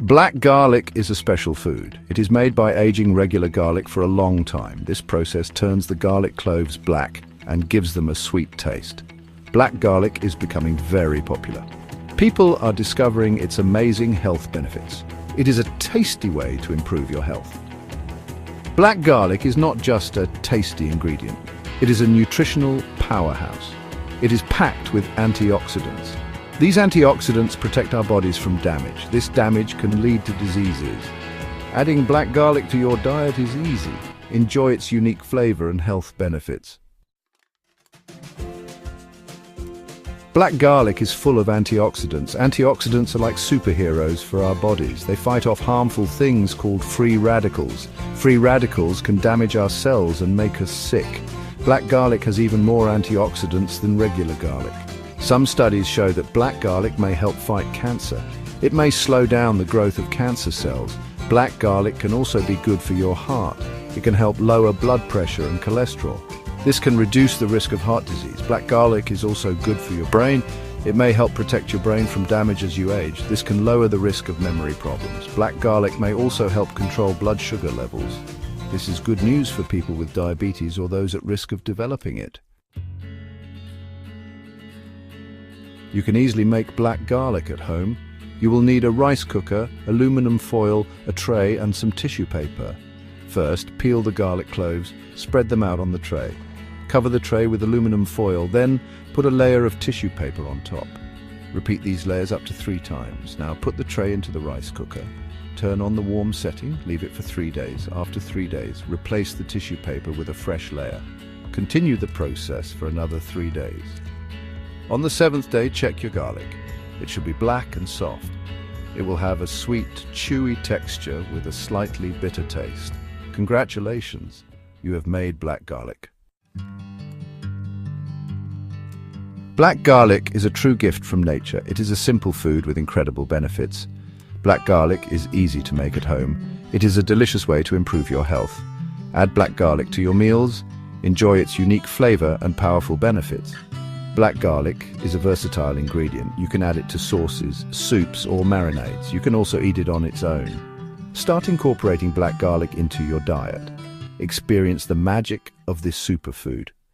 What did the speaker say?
Black garlic is a special food. It is made by aging regular garlic for a long time. This process turns the garlic cloves black and gives them a sweet taste. Black garlic is becoming very popular. People are discovering its amazing health benefits. It is a tasty way to improve your health. Black garlic is not just a tasty ingredient. It is a nutritional powerhouse. It is packed with antioxidants. These antioxidants protect our bodies from damage. This damage can lead to diseases. Adding black garlic to your diet is easy. Enjoy its unique flavor and health benefits. Black garlic is full of antioxidants. Antioxidants are like superheroes for our bodies. They fight off harmful things called free radicals. Free radicals can damage our cells and make us sick. Black garlic has even more antioxidants than regular garlic. Some studies show that black garlic may help fight cancer. It may slow down the growth of cancer cells. Black garlic can also be good for your heart. It can help lower blood pressure and cholesterol. This can reduce the risk of heart disease. Black garlic is also good for your brain. It may help protect your brain from damage as you age. This can lower the risk of memory problems. Black garlic may also help control blood sugar levels. This is good news for people with diabetes or those at risk of developing it. You can easily make black garlic at home. You will need a rice cooker, aluminum foil, a tray and some tissue paper. First, peel the garlic cloves, spread them out on the tray. Cover the tray with aluminum foil, then put a layer of tissue paper on top. Repeat these layers up to 3 times. Now put the tray into the rice cooker. Turn on the warm setting, leave it for 3 days. After 3 days, replace the tissue paper with a fresh layer. Continue the process for another 3 days. On the 7th day, check your garlic. It should be black and soft. It will have a sweet, chewy texture with a slightly bitter taste. Congratulations, you have made black garlic. Black garlic is a true gift from nature. It is a simple food with incredible benefits. Black garlic is easy to make at home. It is a delicious way to improve your health. Add black garlic to your meals. Enjoy its unique flavor and powerful benefits. Black garlic is a versatile ingredient. You can add it to sauces, soups, or marinades. You can also eat it on its own. Start incorporating black garlic into your diet. Experience the magic of this superfood.